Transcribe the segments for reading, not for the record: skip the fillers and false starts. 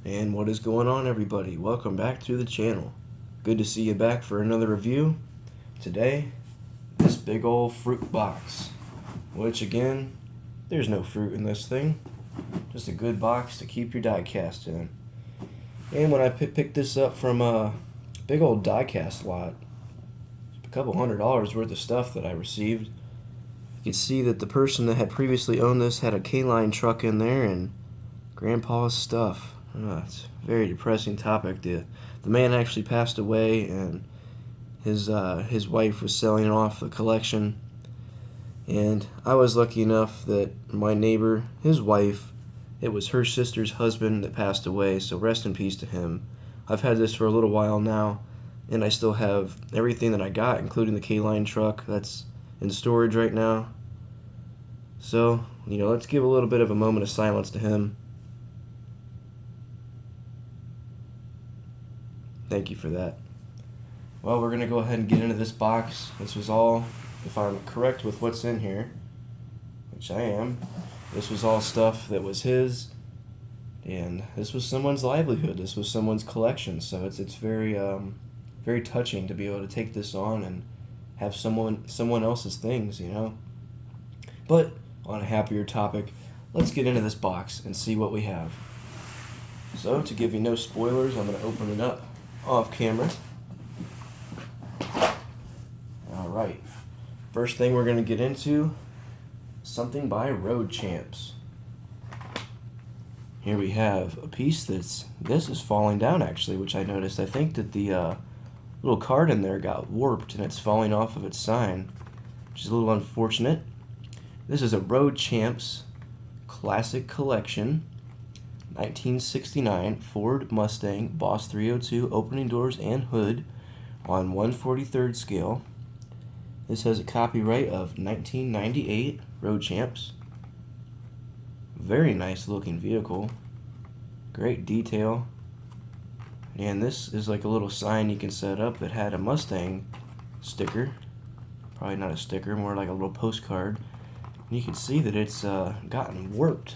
And what is going on, everybody? Welcome back to the channel. Good to see you back for another review. Today, this big old fruit box, which again, there's no fruit in this thing. Just a good box to keep your diecast in. And when I picked this up from a big old diecast lot, a couple $100 worth of stuff that I received. You can see that the person that had previously owned this had a K-line truck in there and Grandpa's stuff. It's a very depressing topic. The man actually passed away, and his wife was selling off the collection. And I was lucky enough that my neighbor, his wife, it was her sister's husband that passed away, so rest in peace to him. I've had this for a little while now, and I still have everything that I got, including the K-line truck that's in storage right now. So, let's give a little bit of a moment of silence to him. Thank you for that. Well, we're going to go ahead and get into this box. This was all, if I'm correct with what's in here, which I am, this was all stuff that was his, and this was someone's livelihood. This was someone's collection, so it's very very touching to be able to take this on and have someone else's things, But on a happier topic, let's get into this box and see what we have. So, to give you no spoilers, I'm going to open it up off camera. Alright, first thing we're going to get into, something by Road Champs. Here we have a piece this is falling down actually, which I noticed. I think that the little card in there got warped and it's falling off of its sign, which is a little unfortunate. This is a Road Champs Classic Collection 1969 Ford Mustang Boss 302 opening doors and hood on 1/43rd scale. This has a copyright of 1998 Road Champs. Very nice looking vehicle. Great detail. And this is like a little sign you can set up that had a Mustang sticker. Probably not a sticker, more like a little postcard. And you can see that it's gotten warped.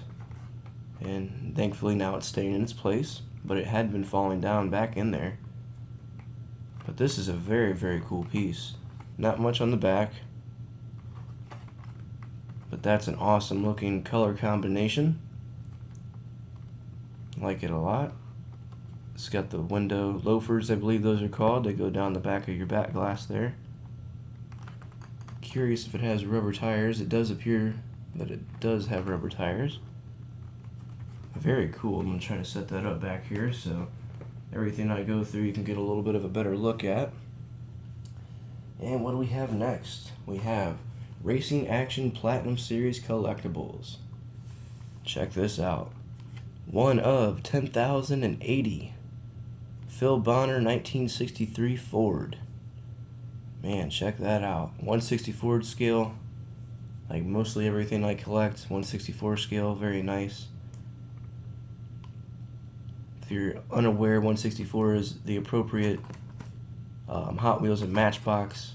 And thankfully now it's staying in its place, but it had been falling down back in there. But this is a very, very cool piece. Not much on the back, but that's an awesome looking color combination. I like it a lot. It's got the window loafers, I believe those are called. They go down the back of your back glass there. Curious if it has rubber tires. It does appear that it does have rubber tires. Very cool. I'm going to try to set that up back here so everything I go through you can get a little bit of a better look at. And what do we have next? We have Racing Action Platinum Series Collectibles. Check this out. One of 10,080. Phil Bonner 1963 Ford. Man, check that out. 1/64 scale. Like mostly everything I collect. 1/64 scale. Very nice. If you're unaware, 1/64 is the appropriate Hot Wheels and Matchbox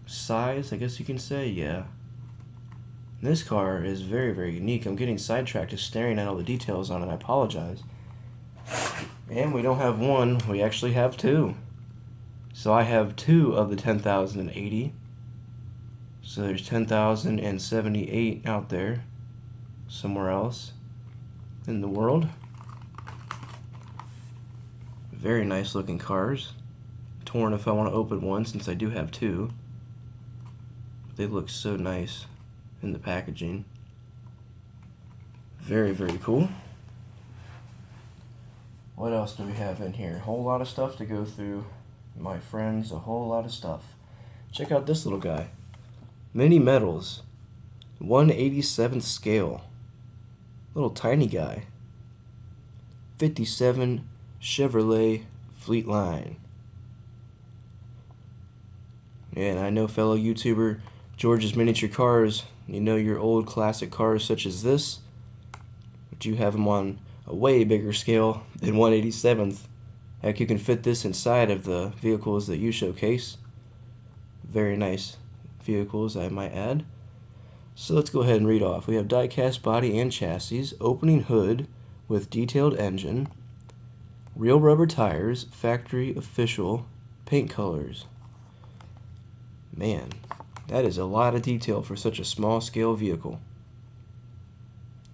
size, I guess you can say, yeah. This car is very, very unique. I'm getting sidetracked just staring at all the details on it. I apologize. And we don't have one, we actually have two. So I have two of the 10,080. So there's 10,078 out there somewhere else in the world. Very nice looking cars. Torn if I want to open one since I do have two. They look so nice in the packaging. Very, very cool. What else do we have in here? A whole lot of stuff to go through, my friends, a whole lot of stuff. Check out this little guy. Mini Metals, 1/87th scale. Little tiny guy. 57 Chevrolet Fleetline. And I know fellow YouTuber George's Miniature Cars, you know your old classic cars such as this, but you have them on a way bigger scale than 1/87th. Heck, you can fit this inside of the vehicles that you showcase. Very nice vehicles, I might add. So let's go ahead and read off. We have diecast body and chassis, opening hood, with detailed engine, real rubber tires, factory official paint colors. Man, that is a lot of detail for such a small scale vehicle.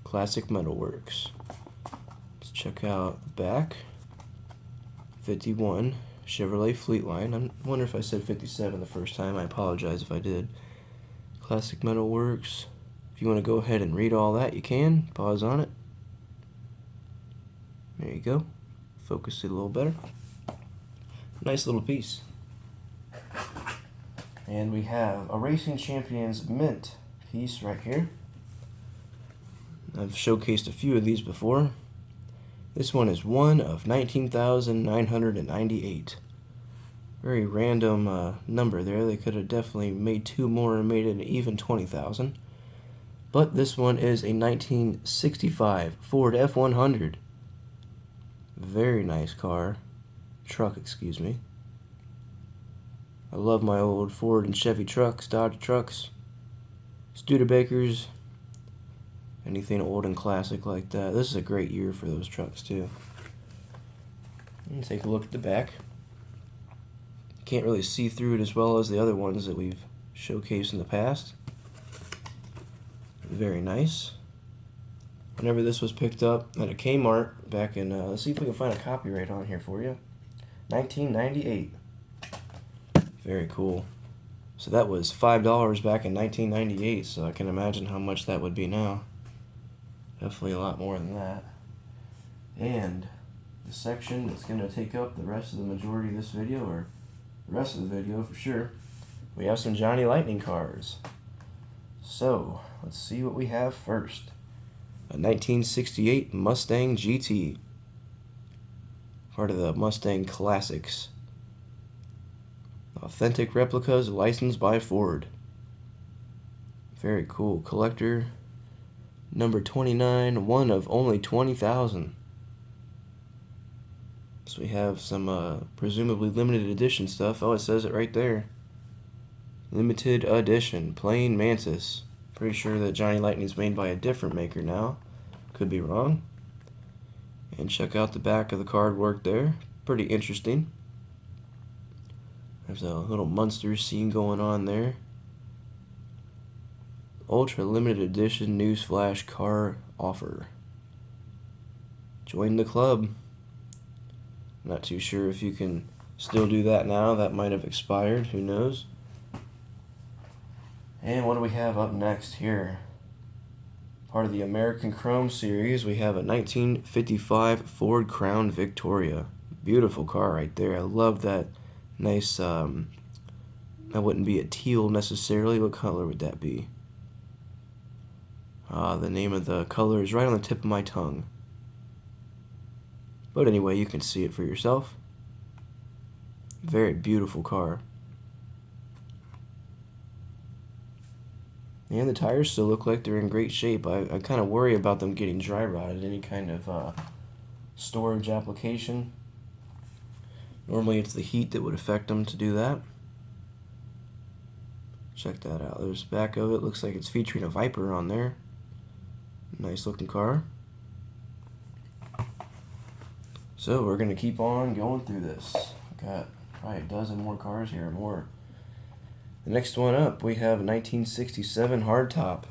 Classic Metalworks. Let's check out the back. 51 Chevrolet Fleetline. I wonder if I said 57 the first time. I apologize if I did. Classic Metalworks. If you want to go ahead and read all that, you can. Pause on it. There you go. Focus it a little better. Nice little piece. And we have a Racing Champions mint piece right here. I've showcased a few of these before. This one is one of 19,998. Very random number there. They could have definitely made two more and made it an even 20,000. But this one is a 1965 Ford F100. Very nice car. Truck, excuse me. I love my old Ford and Chevy trucks, Dodge trucks, Studebakers, anything old and classic like that. This is a great year for those trucks too. And take a look at the back. Can't really see through it as well as the other ones that we've showcased in the past. Very nice. Whenever this was picked up at a Kmart back in, let's see if we can find a copyright on here for you. 1998. Very cool. So that was $5 back in 1998, so I can imagine how much that would be now. Definitely a lot more than that. And the section that's going to take up the rest of the majority of this video, or the rest of the video for sure, we have some Johnny Lightning cars. So, let's see what we have first. A 1968 Mustang GT. Part of the Mustang Classics. Authentic replicas licensed by Ford. Very cool. Collector number 29, one of only 20,000. So we have some presumably limited edition stuff. Oh, it says it right there. Limited edition, plain Mantis. Pretty sure that Johnny Lightning's made by a different maker now. Could be wrong. And check out the back of the card work there. Pretty interesting. There's a little Munster scene going on there. Ultra limited edition newsflash car offer. Join the club. Not too sure if you can still do that now. That might have expired. Who knows? And what do we have up next here? Part of the American Chrome series, we have a 1955 Ford Crown Victoria. Beautiful car right there. I love that nice, that wouldn't be a teal necessarily. What color would that be? The name of the color is right on the tip of my tongue. But anyway, you can see it for yourself. Very beautiful car. And the tires still look like they're in great shape. I kind of worry about them getting dry rotted, any kind of storage application. Normally it's the heat that would affect them to do that. Check that out. There's the back of it. Looks like it's featuring a Viper on there. Nice looking car. So we're going to keep on going through this. Got probably a dozen more cars here or more. The next one up, we have a 1967 hardtop.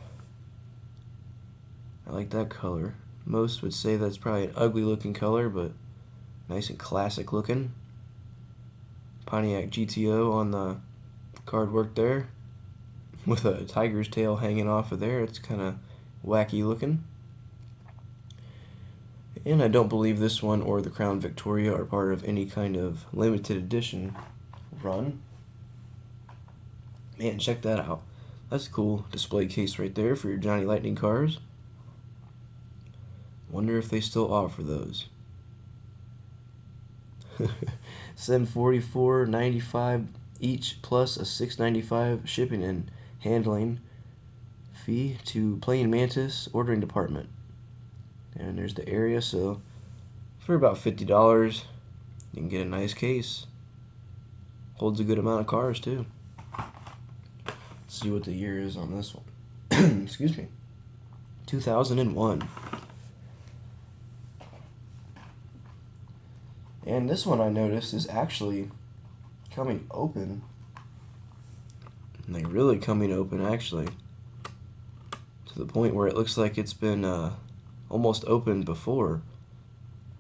I like that color. Most would say that's probably an ugly looking color, but nice and classic looking. Pontiac GTO on the card work there, with a tiger's tail hanging off of there. It's kind of wacky looking. And I don't believe this one or the Crown Victoria are part of any kind of limited edition run. Man, check that out. That's a cool display case right there for your Johnny Lightning cars. Wonder if they still offer those. $744.95 each, plus a $6.95 shipping and handling fee to Plain Mantis ordering department. And there's the area, so for about $50 you can get a nice case. Holds a good amount of cars too. Let's see what the year is on this one. Excuse me. 2001. And this one I noticed is actually coming open. Like really coming open actually. To the point where it looks like it's been almost opened before.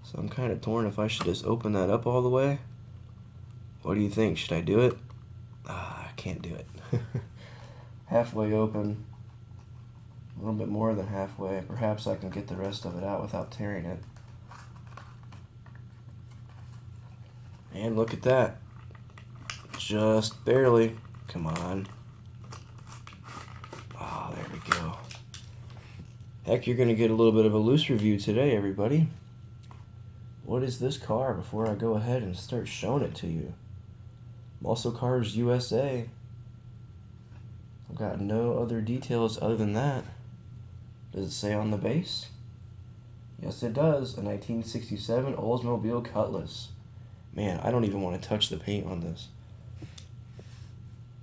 So I'm kind of torn if I should just open that up all the way. What do you think? Should I do it? I can't do it. Halfway open. A little bit more than halfway. Perhaps I can get the rest of it out without tearing it. And look at that. Just barely. Come on. Oh, there we go. Heck, you're going to get a little bit of a loose review today, everybody. What is this car before I go ahead and start showing it to you? Muscle Cars USA. I've got no other details other than that. Does it say on the base? Yes, it does. A 1967 Oldsmobile Cutlass. Man, I don't even want to touch the paint on this.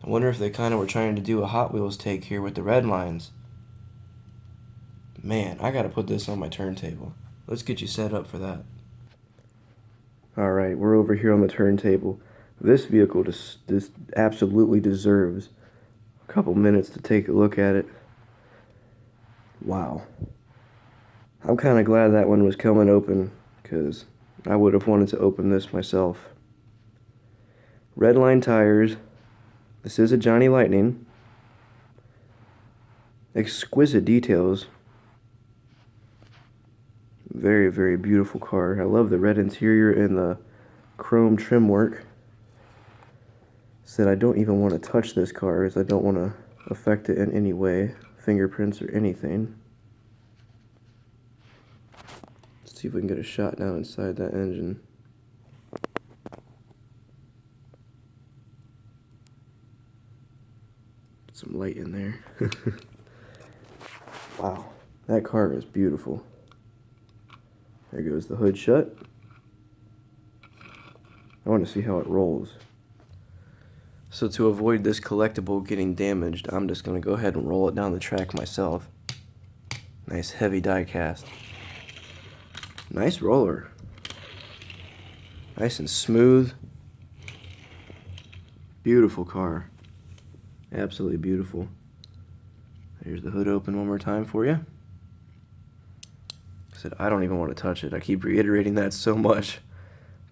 I wonder if they kind of were trying to do a Hot Wheels take here with the red lines. Man, I got to put this on my turntable. Let's get you set up for that. Alright, we're over here on the turntable. This vehicle just absolutely deserves a couple minutes to take a look at it. Wow. I'm kind of glad that one was coming open, because I would have wanted to open this myself. Redline tires. This is a Johnny Lightning. Exquisite details. Very, very beautiful car. I love the red interior and the chrome trim work. Said I don't even want to touch this car as I don't want to affect it in any way. Fingerprints or anything. Let's see if we can get a shot now inside that engine. Some light in there. Wow, that car is beautiful. There goes the hood shut. I want to see how it rolls. So to avoid this collectible getting damaged, I'm just going to go ahead and roll it down the track myself. Nice heavy die cast. Nice roller. Nice and smooth. Beautiful car. Absolutely beautiful. Here's the hood open one more time for you. I said I don't even want to touch it. I keep reiterating that so much.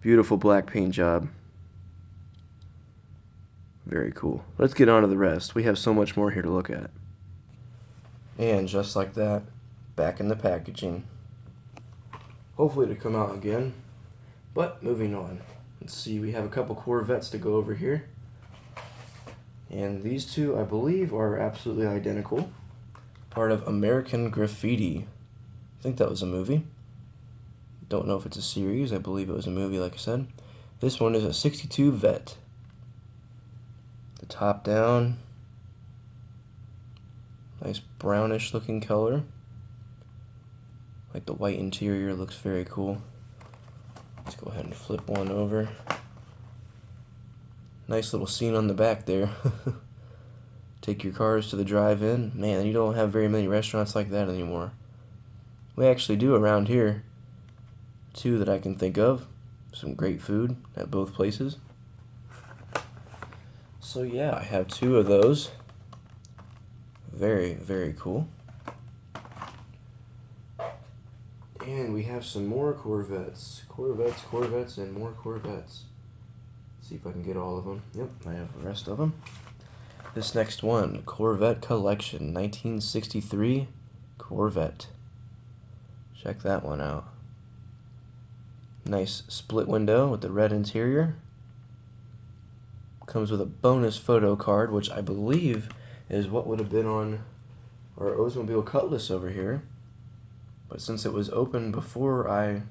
Beautiful black paint job. Very cool. Let's get on to the rest. We have so much more here to look at. And just like that, back in the packaging. Hopefully to come out again. But moving on. Let's see, we have a couple Corvettes to go over here. And these two, I believe, are absolutely identical. Part of American Graffiti. I think that was a movie. Don't know if it's a series. I believe it was a movie, like I said. This one is a 62 Vet. The top down. Nice brownish looking color. Like the white interior looks very cool. Let's go ahead and flip one over. Nice little scene on the back there. Take your cars to the drive-in. Man, you don't have very many restaurants like that anymore. We actually do around here. Two that I can think of. Some great food at both places. So yeah, I have two of those. Very, very cool. And we have some more Corvettes. Corvettes, and more Corvettes. See if I can get all of them. Yep, I have the rest of them. This next one, Corvette Collection, 1963 Corvette. Check that one out. Nice split window with the red interior. Comes with a bonus photo card, which I believe is what would have been on our Oldsmobile Cutlass over here. But since it was open before I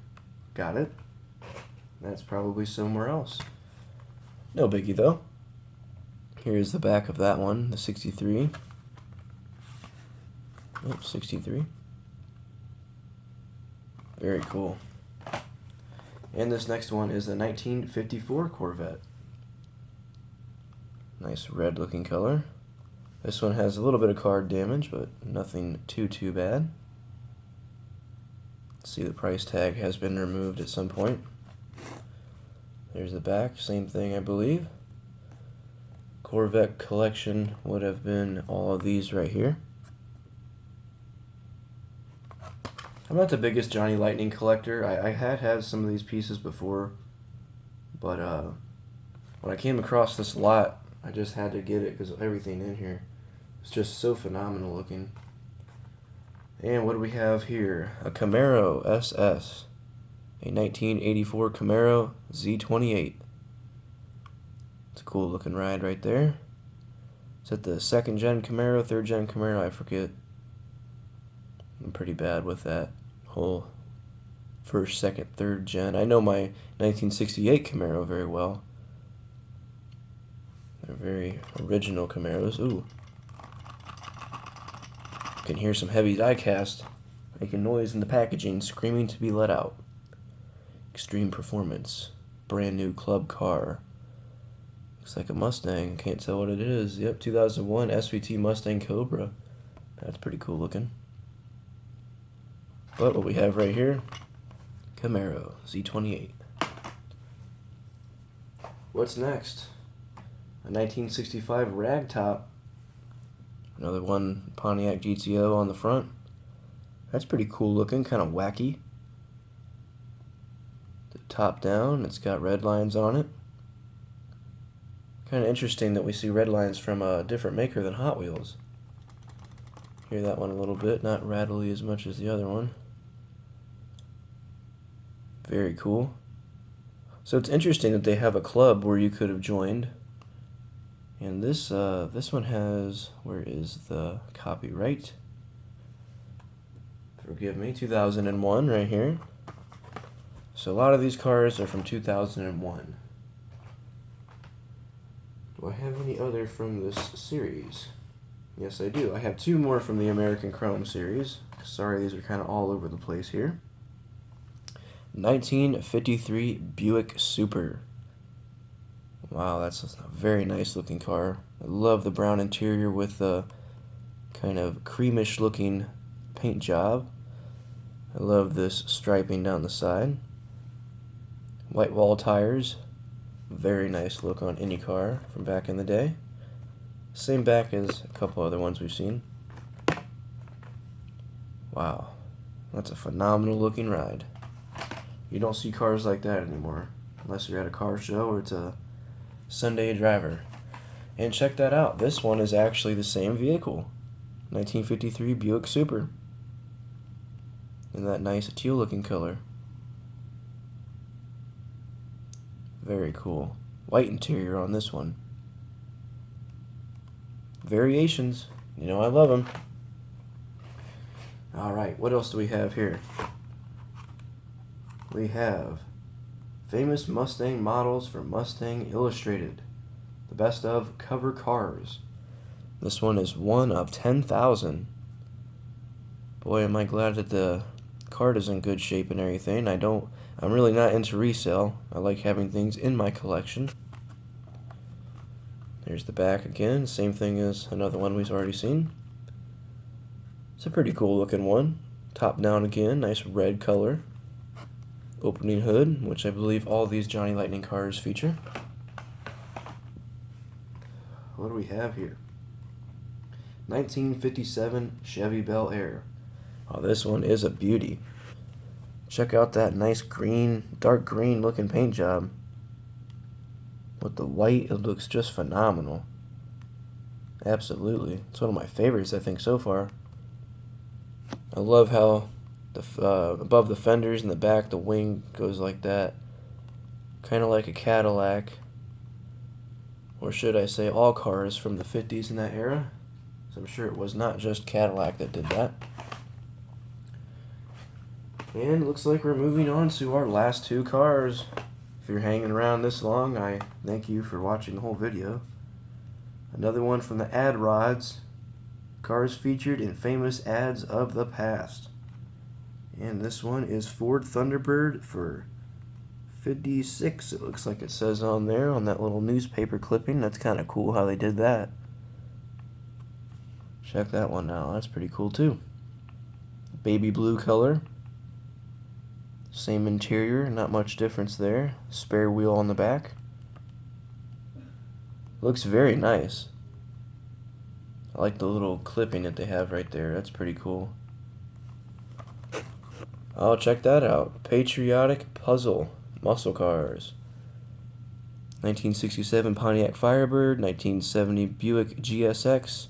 got it, that's probably somewhere else. No biggie though. Here's the back of that one, the 63. Yep, 63. Very cool. And this next one is a 1954 Corvette. Nice red looking color. This one has a little bit of card damage, but nothing too bad. See, the price tag has been removed at some point. There's the back, same thing I believe. Corvette collection would have been all of these right here. I'm not the biggest Johnny Lightning collector. I had some of these pieces before, but when I came across this lot, I just had to get it because everything in here is just so phenomenal looking. And what do we have here? A Camaro SS, a 1984 Camaro Z28. It's a cool looking ride right there. Is that the second gen Camaro, third gen Camaro? I forget. I'm pretty bad with that whole first, second, third gen. I know my 1968 Camaro very well. They're very original Camaros. Ooh. You can hear some heavy diecast making noise in the packaging, screaming to be let out. Extreme performance. Brand new club car. Looks like a Mustang. Can't tell what it is. Yep, 2001 SVT Mustang Cobra. That's pretty cool looking. But what we have right here, Camaro Z28. What's next? A 1965 ragtop. Another one, Pontiac GTO on the front. That's pretty cool looking, kind of wacky. The top down, it's got red lines on it. Kind of interesting that we see red lines from a different maker than Hot Wheels. Hear that one a little bit, not rattly as much as the other one. Very cool. So it's interesting that they have a club where you could have joined. And this one has, where is the copyright? Forgive me, 2001 right here. So a lot of these cars are from 2001. Do I have any other from this series? Yes, I do. I have two more from the American Chrome series. Sorry, these are kind of all over the place here. 1953 Buick Super. Wow, that's a very nice looking car. I love the brown interior with the kind of creamish looking paint job. I love this striping down the side. White wall tires. Very nice look on any car from back in the day. Same back as a couple other ones we've seen. Wow, that's a phenomenal looking ride. You don't see cars like that anymore, unless you're at a car show or it's a Sunday driver. And check that out. This one is actually the same vehicle. 1953 Buick Super. In that nice teal looking color. Very cool. White interior on this one. Variations. You know I love them. Alright, what else do we have here? We have famous Mustang models from Mustang Illustrated. The best of cover cars. This one is one of 10,000. Boy, am I glad that the card is in good shape and everything. I'm really not into resale. I like having things in my collection. There's the back again. Same thing as another one we've already seen. It's a pretty cool looking one. Top down again. Nice red color. Opening hood, which I believe all these Johnny Lightning cars feature. What do we have here? 1957 Chevy Bel Air. Oh, this one is a beauty. Check out that nice green, dark green looking paint job. With the white, it looks just phenomenal. Absolutely. It's one of my favorites, I think, so far. I love how above the fenders in the back, the wing goes like that. Kind of like a Cadillac. Or should I say all cars from the 50s in that era. So I'm sure it was not just Cadillac that did that. And it looks like we're moving on to our last two cars. If you're hanging around this long, I thank you for watching the whole video. Another one from the ad rods. Cars featured in famous ads of the past. And this one is Ford Thunderbird for $56. It looks like it says on there on that little newspaper clipping. That's kind of cool how they did that. Check that one out. That's pretty cool too. Baby blue color. Same interior, not much difference there. Spare wheel on the back. Looks very nice. I like the little clipping that they have right there. That's pretty cool. Oh, check that out. Patriotic Puzzle Muscle Cars. 1967 Pontiac Firebird, 1970 Buick GSX,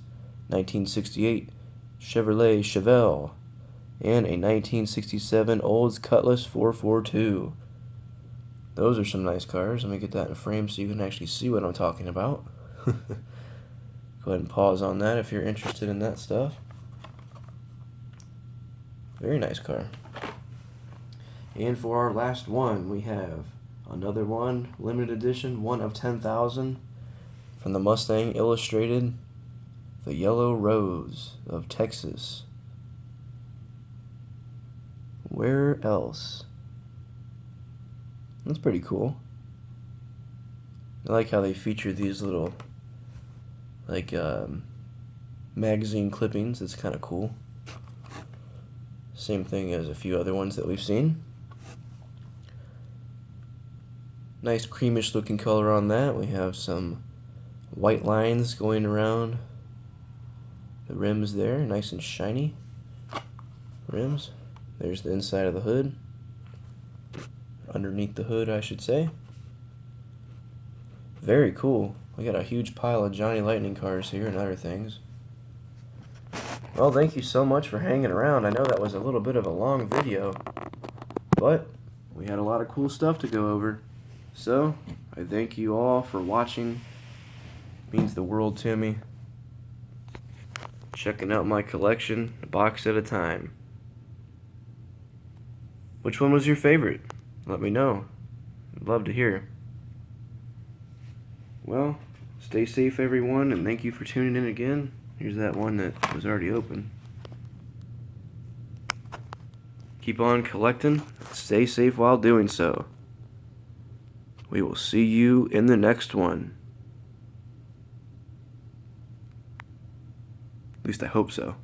1968 Chevrolet Chevelle, and a 1967 Olds Cutlass 442. Those are some nice cars. Let me get that in frame so you can actually see what I'm talking about. Go ahead and pause on that if you're interested in that stuff. Very nice car. And for our last one, we have another one, limited edition, one of 10,000, from the Mustang Illustrated, the Yellow Rose of Texas. Where else? That's pretty cool. I like how they feature these little, like, magazine clippings. It's kind of cool. Same thing as a few other ones that we've seen. Nice creamish looking color on that. We have some white lines going around the rims there. Nice and shiny rims. There's the inside of the hood. Underneath the hood, I should say. Very cool. We got a huge pile of Johnny Lightning cars here and other things. Well, thank you so much for hanging around. I know that was a little bit of a long video, but we had a lot of cool stuff to go over. So, I thank you all for watching. It means the world to me. Checking out my collection, a box at a time. Which one was your favorite? Let me know. I'd love to hear. Well, stay safe everyone, and thank you for tuning in again. Here's that one that was already open. Keep on collecting. Stay safe while doing so. We will see you in the next one. At least I hope so.